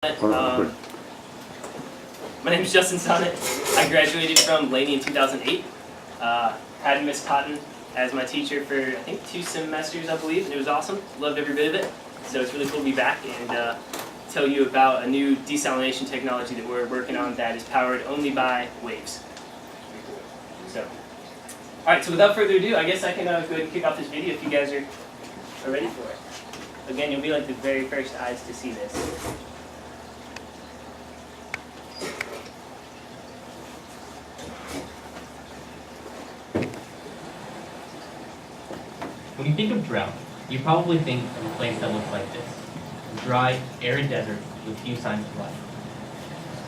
My name is Justin Sonnett. I graduated from Laney in 2008. Had Miss Cotton as my teacher for, I think, 2 semesters, I believe, and it was awesome. Loved every bit of it. So it's really cool to be back and tell you about a new desalination technology that we're working on that is powered only by waves. Pretty cool. So, all right, so without further ado, I guess I can go ahead and kick off this video if you guys are ready for it. Again, you'll be like the very first eyes to see this. When you think of drought, you probably think of a place that looks like this, a dry, arid desert with few signs of life.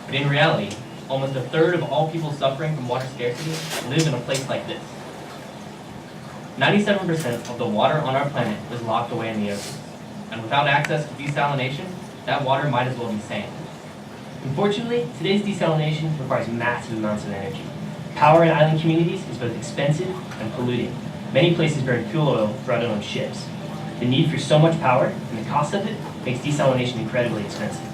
But in reality, almost a third of all people suffering from water scarcity live in a place like this. 97% of the water on our planet is locked away in the oceans, and without access to desalination, that water might as well be sand. Unfortunately, today's desalination requires massive amounts of energy. Power in island communities is both expensive and polluting. Many places burn fuel oil brought in on ships. The need for so much power and the cost of it makes desalination incredibly expensive.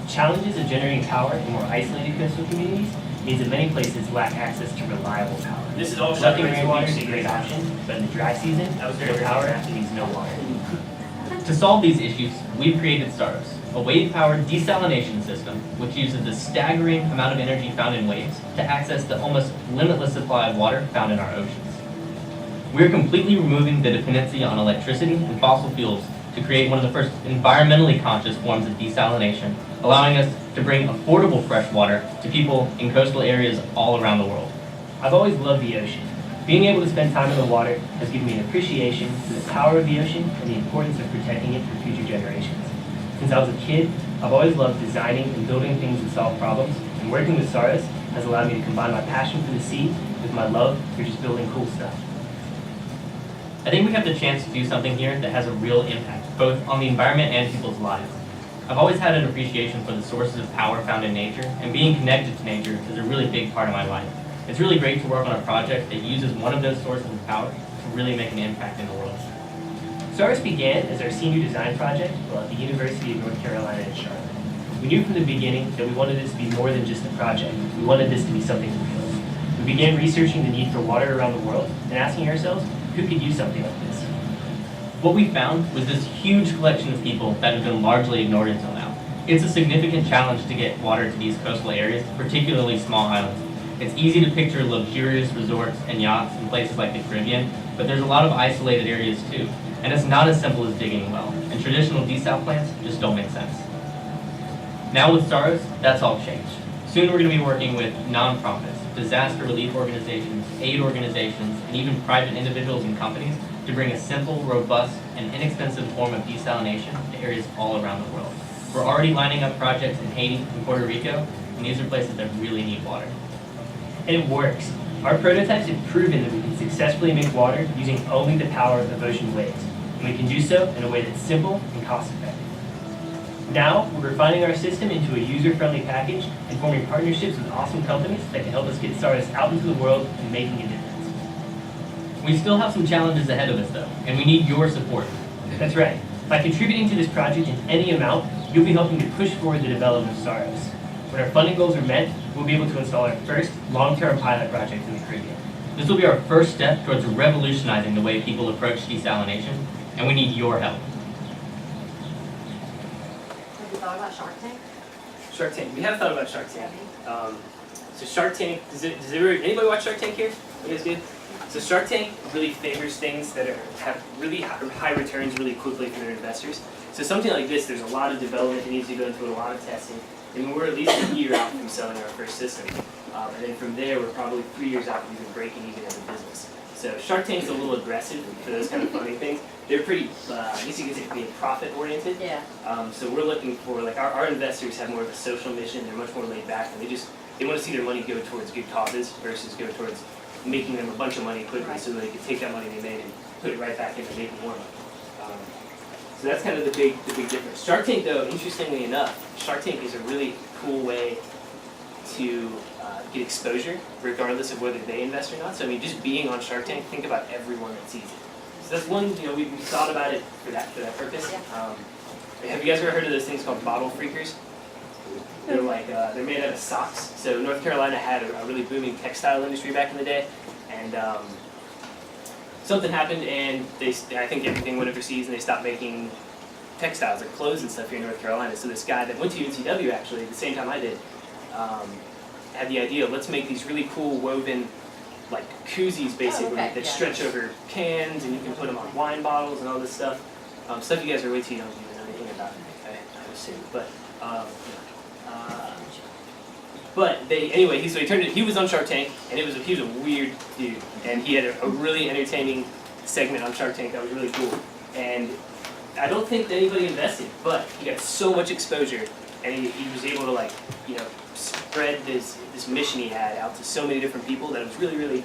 Challenges of generating power in more isolated coastal communities means that many places lack access to reliable power. This is all Collecting rainwater is a great option, but in the dry season, no power means no water. To solve these issues, we've created Saros, a wave-powered desalination system which uses the staggering amount of energy found in waves to access the almost limitless supply of water found in our oceans. We're completely removing the dependency on electricity and fossil fuels to create one of the first environmentally conscious forms of desalination, allowing us to bring affordable fresh water to people in coastal areas all around the world. I've always loved the ocean. Being able to spend time in the water has given me an appreciation for the power of the ocean and the importance of protecting it for future generations. Since I was a kid, I've always loved designing and building things that solve problems, and working with Saros has allowed me to combine my passion for the sea with my love for just building cool stuff. I think we have the chance to do something here that has a real impact, both on the environment and people's lives. I've always had an appreciation for the sources of power found in nature, and being connected to nature is a really big part of my life. It's really great to work on a project that uses one of those sources of power to really make an impact in the world. Saros began as our senior design project while at the University of North Carolina in Charlotte. We knew from the beginning that we wanted this to be more than just a project. We wanted this to be something real. We began researching the need for water around the world and asking ourselves, who could use something like this? What we found was this huge collection of people that have been largely ignored until now. It's a significant challenge to get water to these coastal areas, particularly small islands. It's easy to picture luxurious resorts and yachts in places like the Caribbean, but there's a lot of isolated areas too, and it's not as simple as digging a well, and traditional desal plants just don't make sense. Now with Saros, that's all changed. Soon we're going to be working with nonprofits, disaster relief organizations, aid organizations, and even private individuals and companies to bring a simple, robust, and inexpensive form of desalination to areas all around the world. We're already lining up projects in Haiti and Puerto Rico, and these are places that really need water. And it works. Our prototypes have proven that we can successfully make water using only the power of ocean waves, and we can do so in a way that's simple and cost-effective. Now, we're refining our system into a user-friendly package and forming partnerships with awesome companies that can help us get Saros out into the world and making a difference. We still have some challenges ahead of us though, and we need your support. That's right. By contributing to this project in any amount, you'll be helping to push forward the development of Saros. When our funding goals are met, we'll be able to install our first long-term pilot project in the Caribbean. This will be our first step towards revolutionizing the way people approach desalination, and we need your help. Have you thought about Shark Tank? Shark Tank. We have thought about Shark Tank. So Shark Tank, does anybody watch Shark Tank here? You guys good? So Shark Tank really favors things that have really high returns really quickly for their investors. So something like this, there's a lot of development that needs to go into it, a lot of testing. And we're at least a year out from selling our first system. And then from there, we're probably 3 years out from even breaking even as a business. So Shark Tank's a little aggressive for those kind of funding things. They're pretty, I guess you could say, being profit-oriented. Yeah. So we're looking for, like, our investors have more of a social mission. They're much more laid back, and they want to see their money go towards good causes versus go towards making them a bunch of money quickly, so they can take that money they made and put it right back into making more money. So that's kind of the big difference. Shark Tank, though, interestingly enough, Shark Tank is a really cool way to get exposure, regardless of whether they invest or not. So I mean, just being on Shark Tank, think about everyone that sees it. So that's one, we thought about it for that purpose. Yeah. Have you guys ever heard of those things called bottle freakers? They're like, they're made out of socks. So North Carolina had a really booming textile industry back in the day, and something happened, and I think everything went overseas, and they stopped making textiles, like clothes and stuff here in North Carolina. So this guy that went to UNCW actually, at the same time I did, had the idea, let's make these really cool woven, like koozies basically, that stretch over cans, and you can put them on wine bottles and all this stuff. Stuff you guys are way too young to even know anything about, I assume. But anyway, so he was on Shark Tank, and he was a weird dude, and he had a really entertaining segment on Shark Tank that was really cool. And I don't think that anybody invested, but he got so much exposure, and he was able to, like, you know, spread this mission he had out to so many different people that it was really, really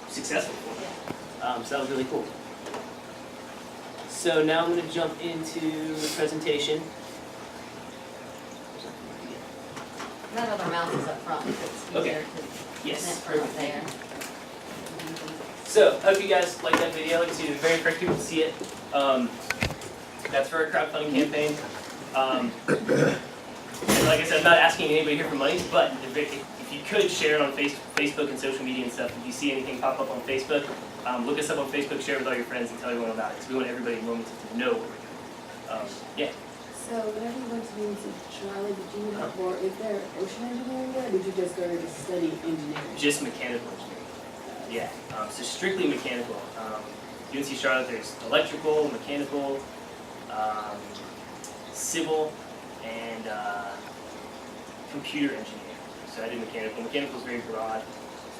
successful for him. So that was really cool. So now I'm going to jump into the presentation. That other mouse is up front, it's easier to Yes. connect from there. So, hope you guys like that video. Like I see the very first people to see it. That's for a crowdfunding campaign. And like I said, I'm not asking anybody here for money, but if you could share it on Facebook and social media and stuff, if you see anything pop up on Facebook, look us up on Facebook, share it with all your friends, and tell everyone about it, because we want everybody in Wilmington to know what we're doing. Yeah. So whenever you went to UNC Charlotte, did you have more, is there ocean engineering there, or did you just go to study engineering? Just mechanical engineering. Yeah, so strictly mechanical. UNC Charlotte, there's electrical, mechanical, civil, and computer engineering. So I did mechanical. Mechanical is very broad.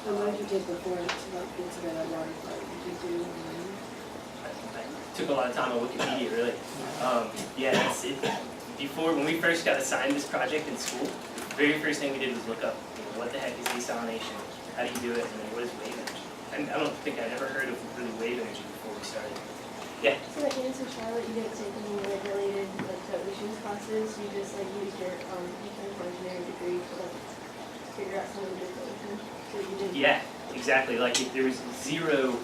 So what did you take before to like get to that water part? Did you do I took a lot of time on Wikipedia, really. Yeah, that's it. Before, when we first got assigned this project in school, the very first thing we did was look up, you know, what the heck is desalination? How do you do it? And then what is wave energy? And I don't think I'd ever heard of really wave energy before we started. Yeah. So at UNC Charlotte, you didn't take any like related like to oceans classes. You just like used your mechanical engineering degree to like figure out something to do with the ocean. So you didn't. Yeah, exactly. Like there was zero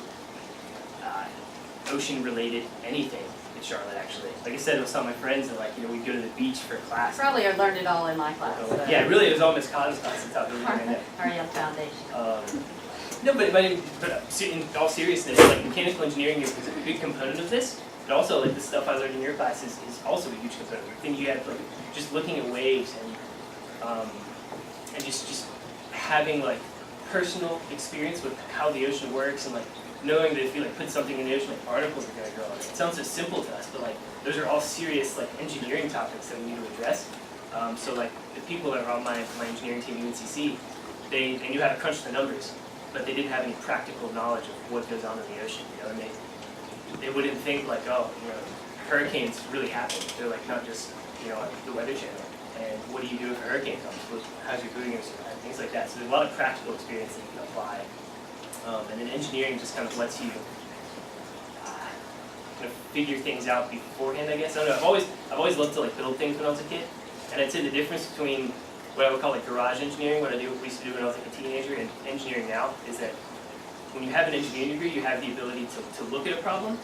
ocean-related anything in Charlotte, actually. Like I said, it was some of my friends that, like, you know, we'd go to the beach for class. Probably I learned it all in my class. So. Yeah, really, it was all Miss Cotton's class that taught me that. Already on foundation. No, but in all seriousness, like mechanical engineering is a big component of this, but also like the stuff I learned in your class is also a huge component. I think you had like just looking at waves and just having like personal experience with how the ocean works, and like knowing that if you like put something in the ocean, like particles are going to grow on it. It sounds so simple to us, but like those are all serious like engineering topics that we need to address. So like the people that are on my engineering team at UNCC, they knew how to crunch the numbers, but they didn't have any practical knowledge of what goes on in the ocean. You know, and they wouldn't think like, oh, you know, hurricanes really happen. They're like not just, you know, the Weather Channel. And what do you do if a hurricane comes? How's your food going to survive? Things like that. So there's a lot of practical experience that you can apply. And then engineering just kind of lets you kind of figure things out beforehand, I guess. I don't know. I've always loved to like build things when I was a kid. And I'd say the difference between what I would call like garage engineering, what we used to do when I was like a teenager, and engineering now, is that when you have an engineering degree, you have the ability to look at a problem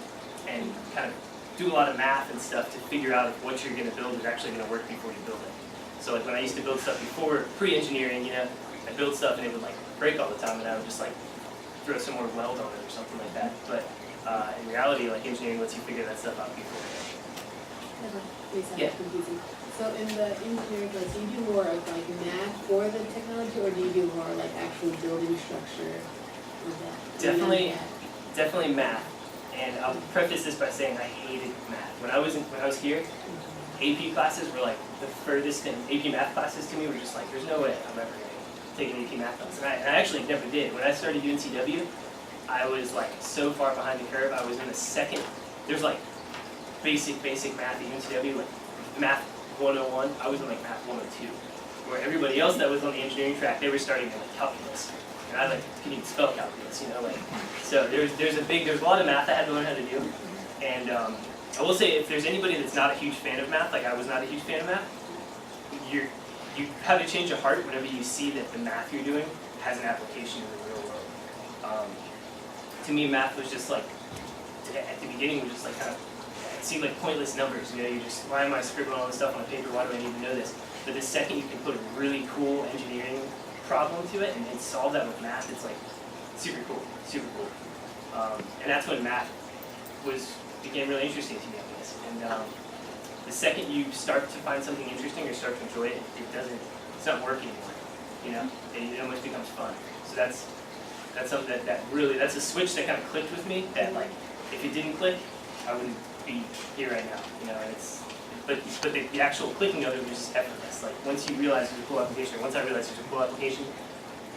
and kind of do a lot of math and stuff to figure out if what you're going to build is actually going to work before you build it. So like when I used to build stuff before, pre-engineering, you know, I'd build stuff and it would like break all the time, and I would just like throw some more weld on it or something like that. But in reality, like engineering lets you figure that stuff out beforehand. Yeah. Confusing. So in the engineering class, do you do more of like math for the technology, or do you do more like actual building structure with that? Definitely math. And I'll preface this by saying I hated math. When I was here, AP classes were like the furthest thing. AP math classes to me were just like, there's no way I'm ever going to take an AP math class. And I actually never did. When I started UNCW, I was like so far behind the curve. I was in the second. There's like basic math at UNCW, like math 101. I was in like math 102. Where everybody else that was on the engineering track, they were starting in like calculus. And I like couldn't even spell calculus, you know, like. So there's a lot of math I had to learn how to do. And I will say, if there's anybody that's not a huge fan of math, like I was not a huge fan of math, you have a change of heart whenever you see that the math you're doing has an application in the real world. To me, math was just like, at the beginning, was just like kind of seem like pointless numbers. You know, you just, why am I scribbling all this stuff on paper? Why do I need to know this? But the second you can put a really cool engineering problem to it and solve that with math, it's like super cool, super cool. And that's when math became really interesting to me, I guess. And the second you start to find something interesting or start to enjoy it, it's not work anymore. You know, it almost becomes fun. So that's something that really, that's a switch that kind of clicked with me. That like, if it didn't click, I wouldn't be here right now. You know, and but the actual clicking of it was just effortless. Like once you realize there's a cool application, or once I realized there's a cool application,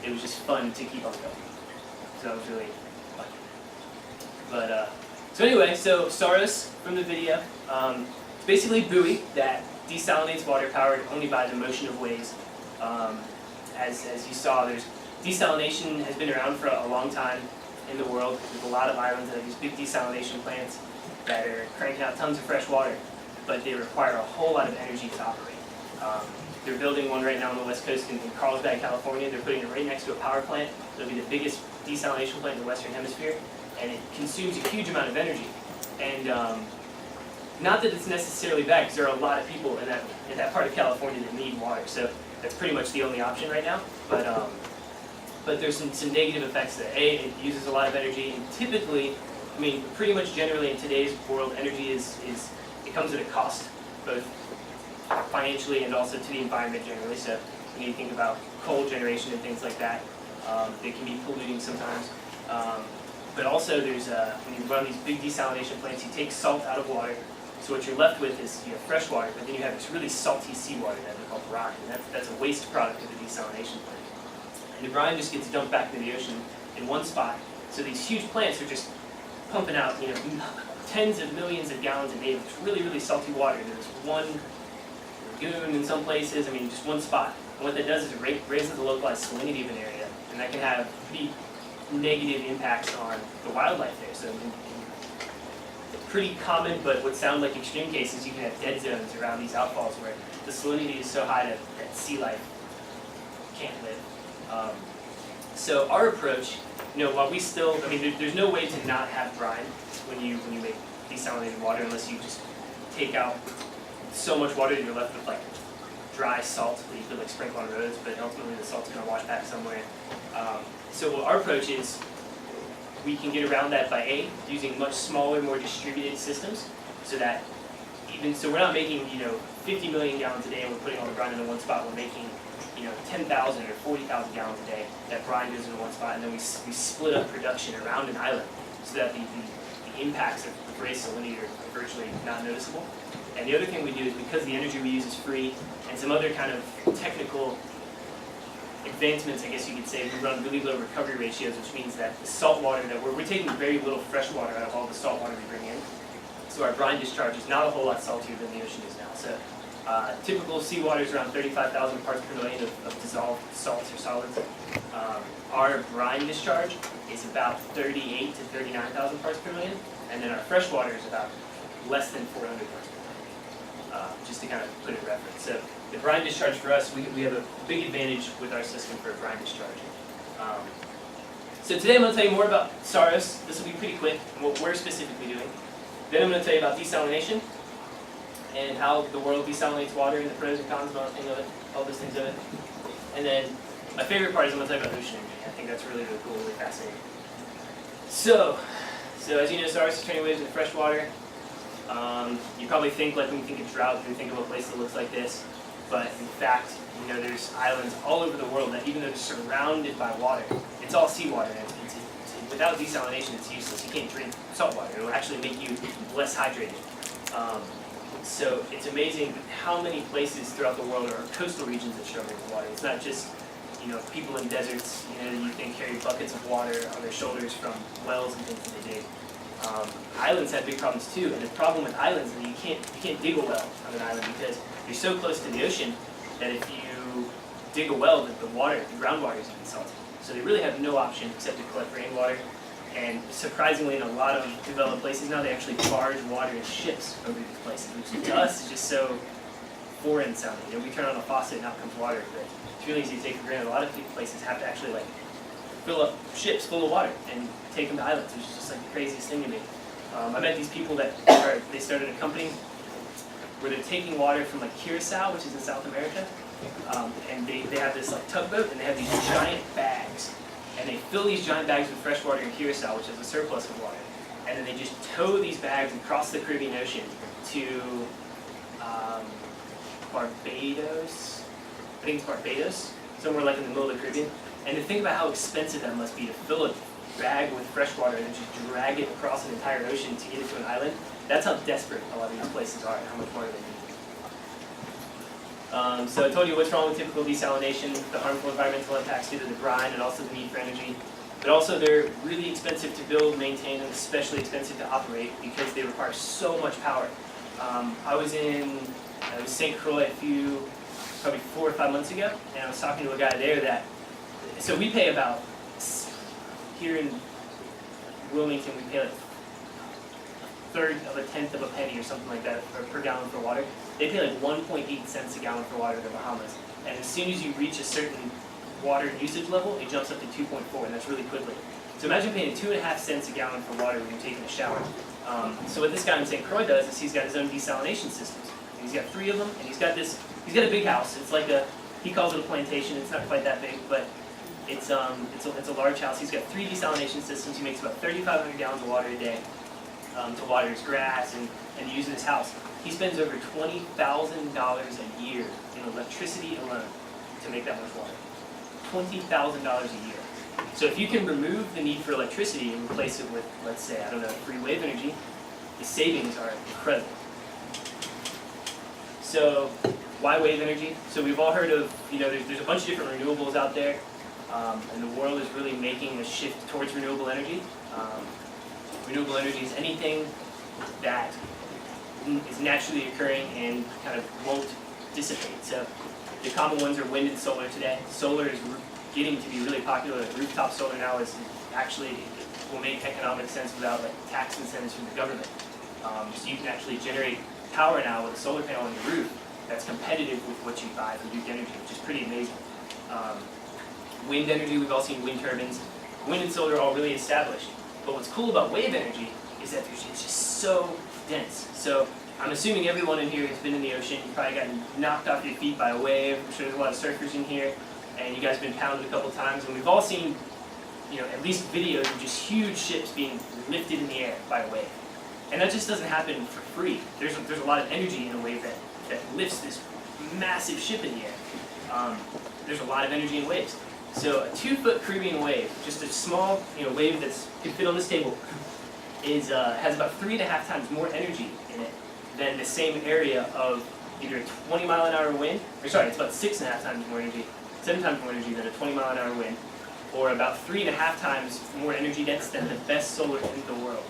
it was just fun to keep on going. So that was really fun. But so anyway, so Saros from the video, it's basically a buoy that desalinates water powered only by the motion of waves. As you saw, desalination has been around for a long time in the world. There's a lot of islands that have these big desalination plants that are cranking out tons of fresh water, but they require a whole lot of energy to operate. They're building one right now on the west coast in Carlsbad, California. They're putting it right next to a power plant. It'll be the biggest desalination plant in the Western Hemisphere, and it consumes a huge amount of energy. And not that it's necessarily bad, because there are a lot of people in that part of California that need water. So that's pretty much the only option right now. But there's some negative effects there. It uses a lot of energy, and typically, I mean, pretty much generally in today's world, energy it comes at a cost, both financially and also to the environment generally. So when you think about coal generation and things like that, they can be polluting sometimes. But also there's, when you run these big desalination plants, you take salt out of water. So what you're left with is you have fresh water, but then you have this really salty seawater that we call brine, and that's a waste product of the desalination plant. And the brine just gets dumped back into the ocean in one spot. So these huge plants are just pumping out, you know, tens of millions of gallons a day of this really, really salty water. There's one lagoon in some places, I mean, just one spot. And what that does is it raises the localized salinity of an area, and that can have pretty negative impacts on the wildlife there. So pretty common, but what sound like extreme cases, you can have dead zones around these outfalls where the salinity is so high that sea life can't live. So our approach, you know, while we still, I mean, there's no way to not have brine when you make desalinated water unless you just take out so much water that you're left with like dry salt that you could like sprinkle on roads, but ultimately the salt's going to wash back somewhere. So what our approach is, we can get around that by using much smaller, more distributed systems, so that so we're not making, you know, 50 million gallons a day and we're putting all the brine in one spot. We're making, you know, 10,000 or 40,000 gallons a day. That brine goes in one spot, and then we split up production around an island so that the impacts of raised salinity are virtually not noticeable. And the other thing we do is, because the energy we use is free, and some other kind of technical advancements, I guess you could say, we run really low recovery ratios, which means that the salt water that we're taking very little fresh water out of all the salt water we bring in. So our brine discharge is not a whole lot saltier than the ocean is now. So typical seawater is around 35,000 parts per million of dissolved salts or solids. Our brine discharge is about 38 to 39,000 parts per million, and then our fresh water is about less than 400 parts per million, just to kind of put it in reference. So the brine discharge for us, we have a big advantage with our system for brine discharge. So today I'm going to tell you more about Saros. This will be pretty quick, and what we're specifically doing. Then I'm going to tell you about desalination, and how the world desalinates water, and the pros and cons of all those things of it. And then my favorite part is I'm going to tell you about oceanography. I think that's really, really cool, really fascinating. So as you know, Saros is turning waves in fresh water. You probably think, like when you think of drought, you think of a place that looks like this. But in fact, you know, there's islands all over the world that, even though they're surrounded by water, it's all seawater. And without desalination, it's useless. You can't drink salt water. It will actually make you less hydrated. So it's amazing how many places throughout the world are coastal regions that struggle with water. It's not just, you know, people in deserts, you know, that you think carry buckets of water on their shoulders from wells and things that they dig. Islands have big problems too, and the problem with islands is that you can't dig a well on an island, because you're so close to the ocean that if you dig a well, the groundwater is even salty. So they really have no option except to collect rainwater. And surprisingly, in a lot of developed places now, they actually barge water in ships over these places, which to us is just so foreign sounding. You know, we turn on a faucet and out comes water, but it's really easy to take for granted. A lot of places have to actually like fill up ships full of water and take them to islands, which is just like the craziest thing to me. I met these people that they started a company where they're taking water from like Curacao, which is in South America, and they have this like tugboat, and they have these giant bags, and they fill these giant bags with fresh water in Curacao, which has a surplus of water, and then they just tow these bags across the Caribbean Ocean to Barbados. I think it's Barbados, somewhere like in the middle of the Caribbean. And to think about how expensive that must be to fill a bag with fresh water and then just drag it across an entire ocean to get it to an island. That's how desperate a lot of these places are and how much water they need. So I told you what's wrong with typical desalination, the harmful environmental impacts due to the brine and also the need for energy. But also they're really expensive to build, maintain, and especially expensive to operate because they require so much power. I was in St. Croix probably 4 or 5 months ago, and I was talking to a guy there that, so we pay about, here in Wilmington, we pay like a third of a tenth of a penny or something like that per gallon for water. They pay like 1.8 cents a gallon for water in the Bahamas. And as soon as you reach a certain water usage level, it jumps up to 2.4, and that's really quickly. So imagine paying 2.5 cents a gallon for water when you're taking a shower. So what this guy in St. Croix does is he's got his own desalination systems. And he's got 3 of them, and he's got a big house. It's like he calls it a plantation. It's not quite that big, but it's a large house. He's got 3 desalination systems. He makes about 3,500 gallons of water a day to water his grass and use in his house. He spends over $20,000 a year in electricity alone to make that much water. $20,000 a year. So if you can remove the need for electricity and replace it with, let's say, I don't know, free wave energy, the savings are incredible. So why wave energy? So we've all heard of, there's a bunch of different renewables out there, and the world is really making a shift towards renewable energy. Renewable energy is anything that is naturally occurring and kind of won't dissipate. So the common ones are wind and solar today. Solar is getting to be really popular. Rooftop solar now will make economic sense without like tax incentives from the government. So you can actually generate power now with a solar panel on your roof that's competitive with what you buy for Duke Energy, which is pretty amazing. Wind energy, we've all seen wind turbines. Wind and solar are all really established. But what's cool about wave energy is that it's just so dense. So I'm assuming everyone in here has been in the ocean. You probably gotten knocked off your feet by a wave. I'm sure there's a lot of surfers in here, and you guys have been pounded a couple times. And we've all seen, at least videos of just huge ships being lifted in the air by a wave. And that just doesn't happen for free. There's a lot of energy in a wave that lifts this massive ship in the air. There's a lot of energy in waves. So a 2-foot Caribbean wave, just a small wave that can fit on this table, has about 3.5 times more energy in it than the same area of either a 20-mile-an-hour wind, it's about 6.5 times more energy, 7 times more energy than a 20-mile-an-hour wind, or about 3.5 times more energy dense than the best solar in the world.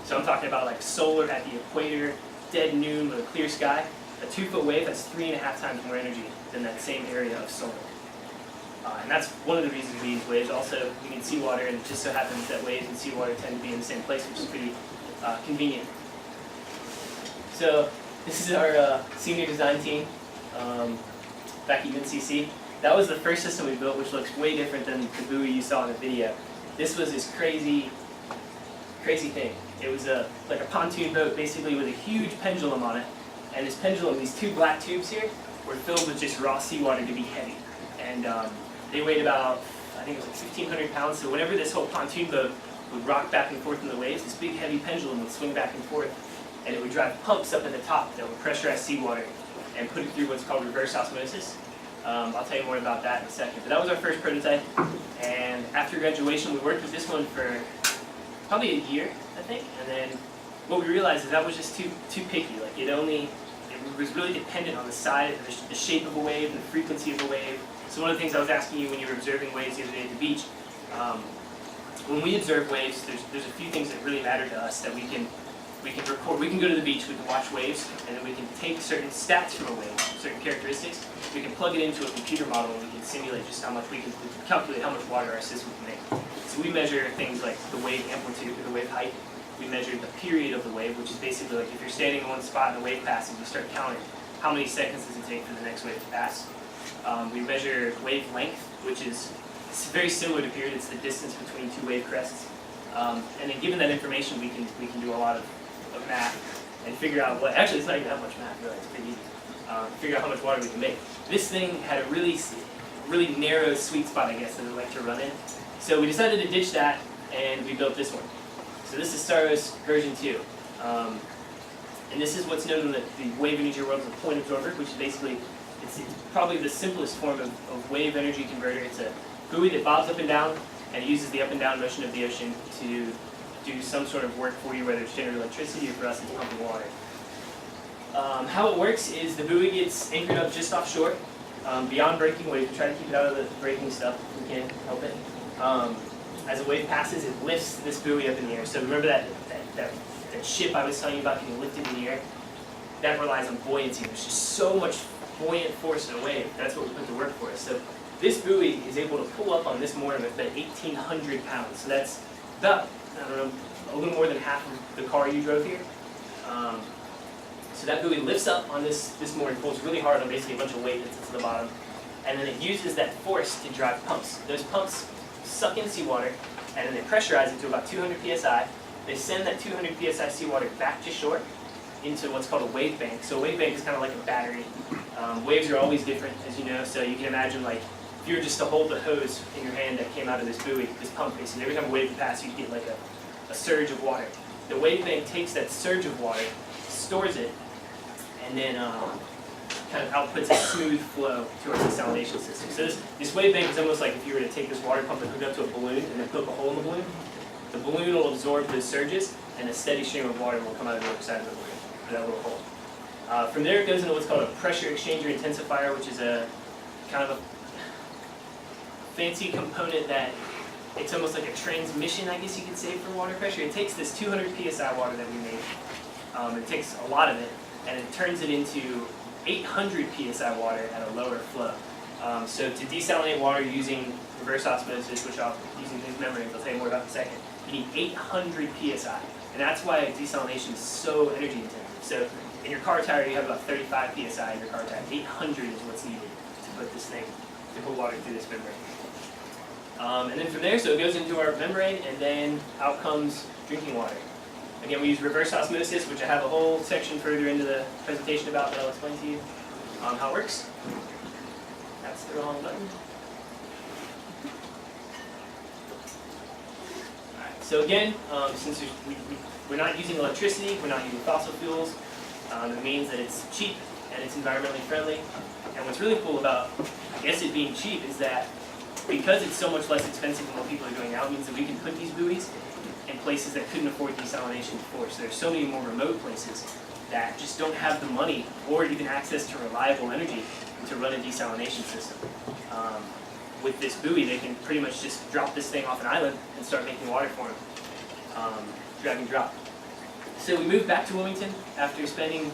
So I'm talking about like solar at the equator, dead noon with a clear sky. A 2-foot wave has 3.5 times more energy than that same area of solar. And that's one of the reasons we use waves. Also, we need seawater, and it just so happens that waves and seawater tend to be in the same place, which is pretty convenient. So this is our senior design team back at UNCC. That was the first system we built, which looks way different than the buoy you saw in the video. This was this crazy thing. It was like a pontoon boat, basically, with a huge pendulum on it. And this pendulum, these 2 black tubes here, were filled with just raw seawater to be heavy. And they weighed about, I think it was like 1,500 pounds. So whenever this whole pontoon boat would rock back and forth in the waves, this big heavy pendulum would swing back and forth, and it would drive pumps up at the top that would pressurize seawater and put it through what's called reverse osmosis. I'll tell you more about that in a second. But that was our first prototype, and after graduation, we worked with this one for probably a year, I think. And then what we realized is that was just too picky. Like it was really dependent on the size, the shape of a wave, and the frequency of a wave. So one of the things I was asking you when you were observing waves the other day at the beach, when we observe waves, there's a few things that really matter to us that we can record. We can go to the beach, we can watch waves, and then we can take certain stats from a wave, certain characteristics. We can plug it into a computer model, and we can simulate just how much we can calculate how much water our system can make. So we measure things like the wave amplitude or the wave height. We measure the period of the wave, which is basically like if you're standing in one spot and the wave passes, you start counting how many seconds does it take for the next wave to pass. We measure wavelength, which is very similar to period. It's the distance between 2 wave crests. And then given that information, we can do a lot of math and figure out what, actually it's not even that much math, really, it's pretty easy. Figure out how much water we can make. This thing had a really narrow sweet spot, I guess, that I like to run in. So we decided to ditch that, and we built this one. So this is Saros version 2. And this is what's known in the wave energy world as a point absorber, which is basically, it's probably the simplest form of wave energy converter. It's a buoy that bobs up and down, and it uses the up and down motion of the ocean to do some sort of work for you, whether it's generate electricity or for us it's pumping water. How it works is the buoy gets anchored up just offshore, beyond breaking waves. We try to keep it out of the breaking stuff if we can help it. As a wave passes, it lifts this buoy up in the air. So remember that ship I was telling you about getting lifted in the air? That relies on buoyancy. There's just so much buoyant force in a wave. That's what we put to work for us. So this buoy is able to pull up on this mooring with about 1,800 pounds. So that's about, I don't know, a little more than half of the car you drove here. So that buoy lifts up on this mooring, pulls really hard on basically a bunch of weight that sits at the bottom, and then it uses that force to drive pumps. Those pumps suck in seawater, and then they pressurize it to about 200 psi. They send that 200 psi seawater back to shore into what's called a wave bank. So a wave bank is kind of like a battery. Waves are always different, as you know, so you can imagine like if you were just to hold the hose in your hand that came out of this buoy, this pump basically, every time a wave would pass, you'd get like a surge of water. The wave bank takes that surge of water, stores it, and then kind of outputs a smooth flow to our desalination system. So this wave bank is almost like if you were to take this water pump and hook it up to a balloon and then poke a hole in the balloon. The balloon will absorb those surges, and a steady stream of water will come out of the other side of the balloon, or that little hole. From there it goes into what's called a pressure exchanger intensifier, which is a kind of a fancy component that it's almost like a transmission, I guess you could say, for water pressure. It takes this 200 psi water that we make, it takes a lot of it, and it turns it into 800 psi water at a lower flow. So to desalinate water using reverse osmosis, which using these membranes, I'll tell you more about in a second, you need 800 psi. And that's why desalination is so energy intensive. So in your car tire, you have about 35 psi in your car tire. 800 is what's needed to put this thing, to put water through this membrane. And then from there, so it goes into our membrane, and then out comes drinking water. Again, we use reverse osmosis, which I have a whole section further into the presentation about that I'll explain to you how it works. That's the wrong button. Alright, so again, since we're not using electricity, we're not using fossil fuels, it means that it's cheap and it's environmentally friendly. And what's really cool about, I guess, it being cheap is that because it's so much less expensive than what people are doing now, it means that we can put these buoys in places that couldn't afford desalination before. So there's so many more remote places that just don't have the money or even access to reliable energy to run a desalination system. With this buoy, they can pretty much just drop this thing off an island and start making water for them, drag and drop. So we moved back to Wilmington after spending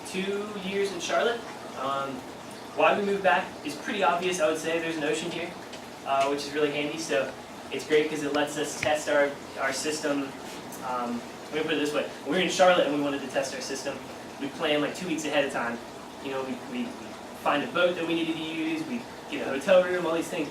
2 years in Charlotte. Why we moved back is pretty obvious, I would say. There's an ocean here, which is really handy. So it's great because it lets us test our system. Let me put it this way. When we were in Charlotte and we wanted to test our system, we planned like 2 weeks ahead of time. You know, we find a boat that we needed to use, we get a hotel room, all these things.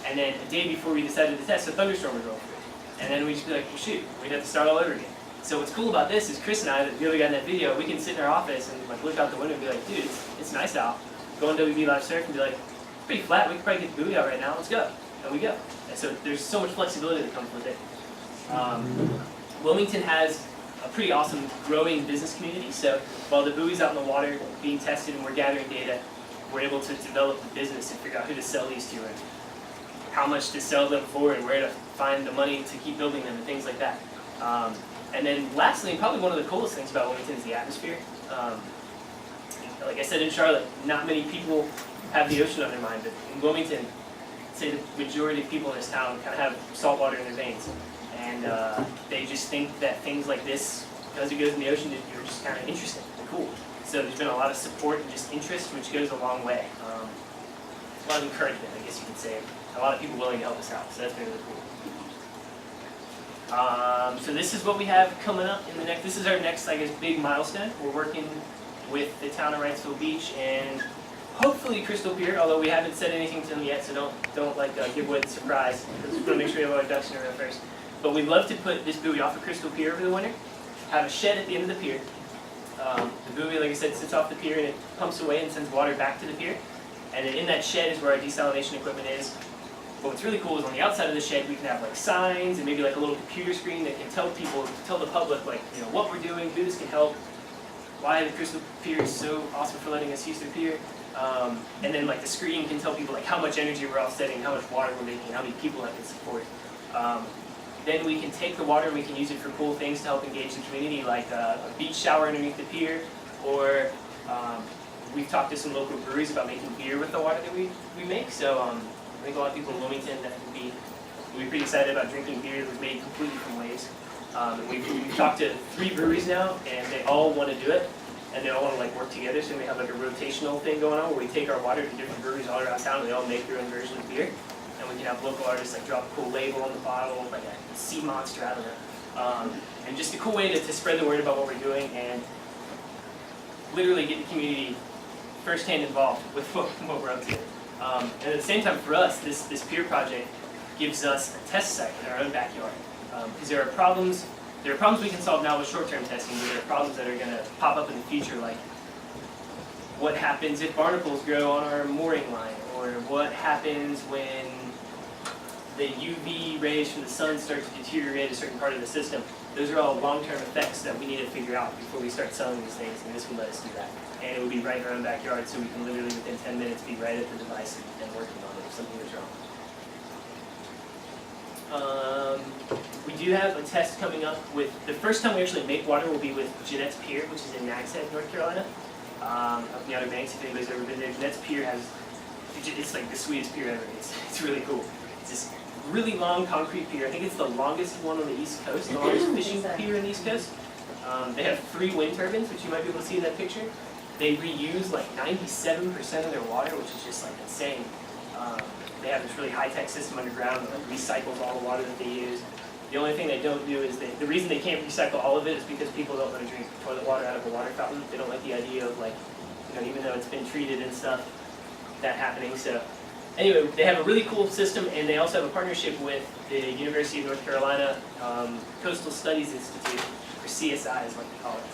And then a day before we decided to test, a thunderstorm would roll through. And then we'd just be like, well, shoot, we'd have to start all over again. So what's cool about this is Chris and I, the other guy in that video, we can sit in our office and like look out the window and be like, dude, it's nice out. Go on WB Live Surf and be like, it's pretty flat, we could probably get the buoy out right now, let's go. And we go. And so there's so much flexibility that comes with it. Wilmington has a pretty awesome growing business community. So while the buoy's out in the water being tested and we're gathering data, we're able to develop the business and figure out who to sell these to and how much to sell them for and where to find the money to keep building them and things like that. And then lastly, and probably one of the coolest things about Wilmington is the atmosphere. Like I said in Charlotte, not many people have the ocean on their mind, but in Wilmington, I'd say the majority of people in this town kind of have salt water in their veins. And they just think that things like this, because it goes in the ocean, you're just kind of interesting and cool. So there's been a lot of support and just interest, which goes a long way. A lot of encouragement, I guess you could say. A lot of people willing to help us out, so that's been really cool. So this is what we have coming up in the next, this is our next, I guess, big milestone. We're working with the town of Wrightsville Beach and hopefully Crystal Pier, although we haven't said anything to them yet, so don't like give away the surprise, because we're going to make sure we have our ducks in a row first. But we'd love to put this buoy off of Crystal Pier over the winter, have a shed at the end of the pier. The buoy, like I said, sits off the pier and it pumps away and sends water back to the pier. And then in that shed is where our desalination equipment is. But what's really cool is on the outside of the shed we can have like signs and maybe like a little computer screen that can tell people, tell the public like, you know, what we're doing, who this can help, why the Crystal Pier is so awesome for letting us use their pier. And then like the screen can tell people like how much energy we're offsetting, how much water we're making, how many people that can support. Then we can take the water and we can use it for cool things to help engage the community, like a beach shower underneath the pier, or we've talked to some local breweries about making beer with the water that we make. So I think a lot of people in Wilmington that would be pretty excited about drinking beer that was made completely from waste. And we've talked to 3 breweries now, and they all want to do it, and they all want to like work together. So we have like a rotational thing going on where we take our water to different breweries all around town, and they all make their own version of beer. And we can have local artists like drop a cool label on the bottle, like a sea monster, I don't know. And just a cool way to spread the word about what we're doing and literally get the community firsthand involved with what we're up to. And at the same time for us, this pier project gives us a test site in our own backyard. Because there are problems we can solve now with short-term testing, but there are problems that are going to pop up in the future, like what happens if barnacles grow on our mooring line, or what happens when the UV rays from the sun start to deteriorate a certain part of the system. Those are all long-term effects that we need to figure out before we start selling these things, and this will let us do that. And it will be right in our own backyard, so we can literally within 10 minutes be right at the device and working on it if something is wrong. We do have a test coming up with, the first time we actually make water will be with Jeanette's Pier, which is in Nags Head, North Carolina. Up in the Outer Banks, if anybody's ever been there. Jeanette's Pier has, it's like the sweetest pier ever. It's really cool. It's this really long concrete pier. I think it's the longest one on the East Coast, the longest fishing pier on the East Coast. They have 3 wind turbines, which you might be able to see in that picture. They reuse like 97% of their water, which is just like insane. They have this really high-tech system underground that like recycles all the water that they use. The only thing they don't do is the reason they can't recycle all of it is because people don't want to drink toilet water out of a water fountain. They don't like the idea of like, you know, even though it's been treated and stuff, that happening. So anyway, they have a really cool system, and they also have a partnership with the University of North Carolina Coastal Studies Institute, or CSI is what they call it.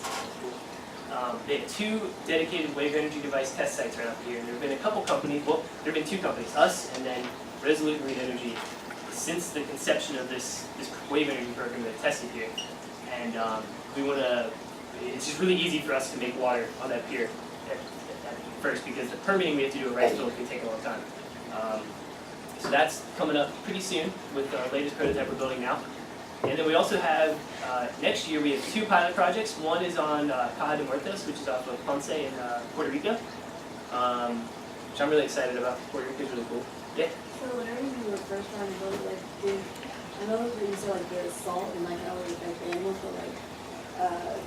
They have 2 dedicated wave energy device test sites right up here, and there have been a couple companies, well, there have been 2 companies, us and then Resolute Marine Energy, since the conception of this wave energy program that tested here. And we want to, it's just really easy for us to make water on that pier at first, because the permitting we have to do at Riceville can take a long time. So that's coming up pretty soon with our latest prototype we're building now. And then we also have, next year we have 2 pilot projects. One is on Caja de Muertos, which is off of Ponce in Puerto Rico, which I'm really excited about. Puerto Rico is really cool. Yeah? So whenever you were first trying to build, like, I know that you said like the salt and like how it would affect animals, but like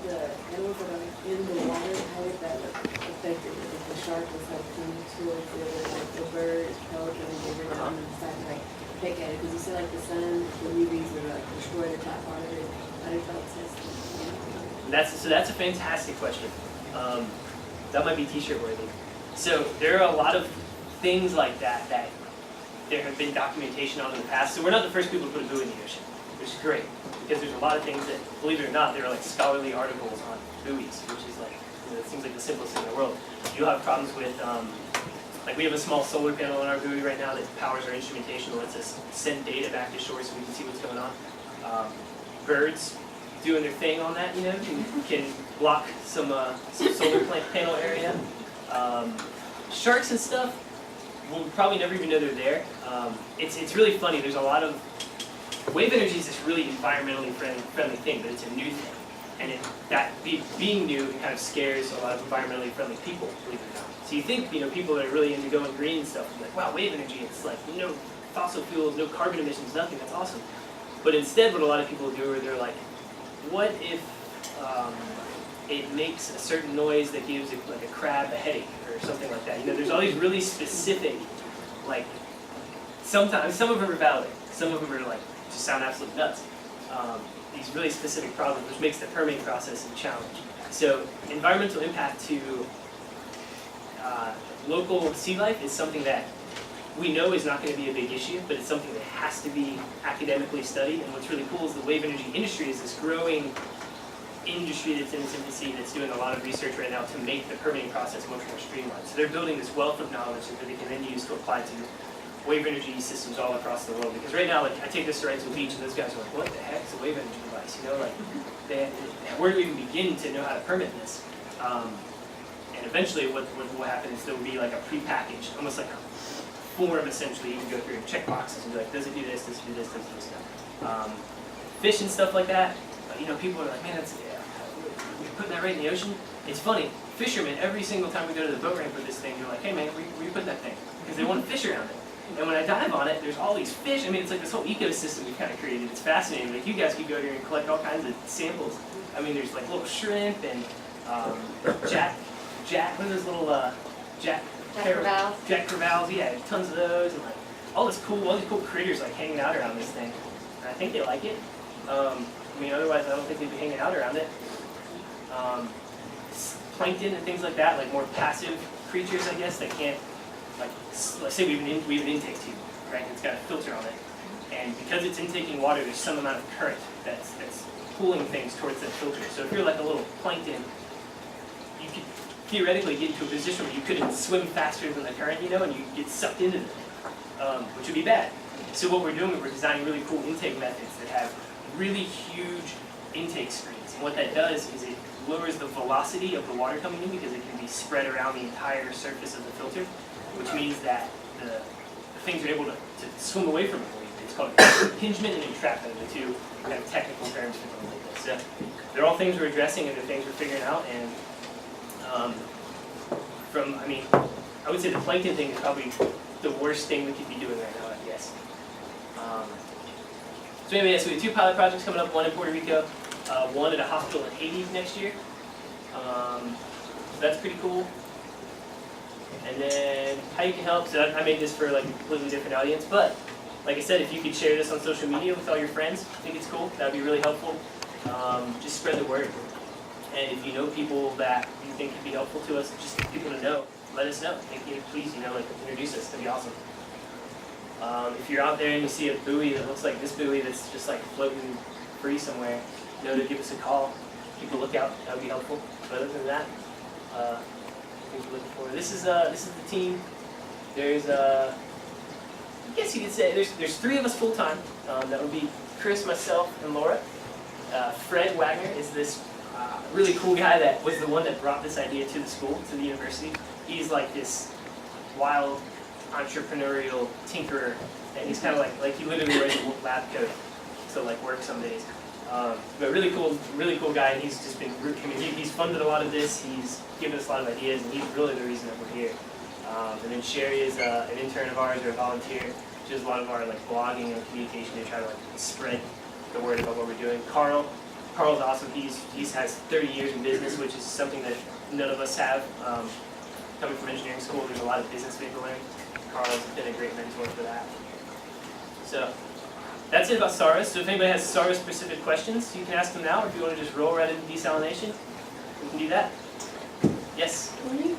the animals that are like in the water, how would that affect it? If the shark was like swimming towards it, or like the bird, pelican, they were down and decided to like pick at it, because you said like the sun, the UVs would like destroy the top part of it. How do you feel it's That's a fantastic question. That might be t-shirt worthy. So there are a lot of things like that there have been documentation on in the past. So we're not the first people to put a buoy in the ocean, which is great, because there's a lot of things that, believe it or not, there are like scholarly articles on buoys, which is like, you know, it seems like the simplest thing in the world. You'll have problems with, like we have a small solar panel on our buoy right now that powers our instrumentation and lets us send data back to shore so we can see what's going on. Birds doing their thing on that, you know, can block some solar panel area. Sharks and stuff, we'll probably never even know they're there. It's really funny. There's a lot of wave energy is this really environmentally friendly thing, but it's a new thing, and being new, it kind of scares a lot of environmentally friendly people, believe it or not. So you think, you know, people that are really into going green and stuff, like, wow, wave energy, it's like no fossil fuels, no carbon emissions, nothing. That's awesome. But instead, what a lot of people do is they're like, what if it makes a certain noise that gives like a crab a headache or something like that? You know, there's all these really specific, like, sometimes some of them are valid, some of them are like just sound absolutely nuts. These really specific problems, which makes the permitting process a challenge. So environmental impact to local sea life is something that we know is not going to be a big issue, but it's something that has to be academically studied. And what's really cool is the wave energy industry is this growing industry that's in its infancy that's doing a lot of research right now to make the permitting process much more streamlined. So they're building this wealth of knowledge that they can then use to apply to wave energy systems all across the world. Because right now, like, I take this to Wrightsville Beach, and those guys are like, what the heck is a wave energy device? You know, like, where do we even begin to know how to permit this? And eventually what will happen is there will be like a prepackaged, almost like a form essentially. You can go through and check boxes and be like, does it do this, does it do this, does it do this? Fish and stuff like that, you know, people are like, man, that's, we're putting that right in the ocean. It's funny, fishermen, every single time we go to the boat ramp with this thing, they're like, hey man, where you put that thing? Because they want to fish around it. And when I dive on it, there's all these fish. I mean, it's like this whole ecosystem we kind of created. It's fascinating. Like, you guys could go here and collect all kinds of samples. I mean, there's like little shrimp and what are those little Jack crevalles, yeah, tons of those, and like all these cool critters like hanging out around this thing. And I think they like it. I mean, otherwise I don't think they'd be hanging out around it. Plankton and things like that, like more passive creatures, I guess, that can't, like, let's say we have an intake tube, right? And it's got a filter on it, and because it's intaking water, there's some amount of current that's pulling things towards that filter. So if you're like a little plankton, you could theoretically get into a position where you couldn't swim faster than the current, you know, and you get sucked into it, which would be bad. So what we're doing is we're designing really cool intake methods that have really huge intake screens. And what that does is it lowers the velocity of the water coming in because it can be spread around the entire surface of the filter, which means that the things are able to swim away from it. It's called impingement and entrapment, the two kind of technical terms for things like this. So they're all things we're addressing and they're things we're figuring out. And I would say the plankton thing is probably the worst thing we could be doing right now, I guess. So anyway, so we have 2 pilot projects coming up, one in Puerto Rico, one at a hospital in Haiti next year. So that's pretty cool. And then how you can help, so I made this for like a completely different audience, but like I said, if you could share this on social media with all your friends, I think it's cool, that would be really helpful. Just spread the word. And if you know people that you think could be helpful to us, just people to know, let us know. Please, like, introduce us, that'd be awesome. If you're out there and you see a buoy that looks like this buoy that's just like floating free somewhere, to give us a call, keep a lookout, that would be helpful. But other than that, things we're looking for. This is the team. There's I guess you could say there's 3 of us full time. That would be Chris, myself, and Laura. Fred Wagner is this really cool guy that was the one that brought this idea to the school, to the university. He's like this wild entrepreneurial tinkerer, and he's kind of like he literally wears a lab coat to like work some days. But really cool guy, and he's just been, he's funded a lot of this, he's given us a lot of ideas, and he's really the reason that we're here. And then Sherry is an intern of ours, or a volunteer. She does a lot of our like blogging and communication to try to like spread the word about what we're doing. Carl's awesome. He has 30 years in business, which is something that none of us have. Coming from engineering school, there's a lot of business we have to learn. Carl's been a great mentor for that. So that's it about Saros. So if anybody has Saros specific questions, you can ask them now, or if you want to just roll right into desalination, we can do that. Yes? When you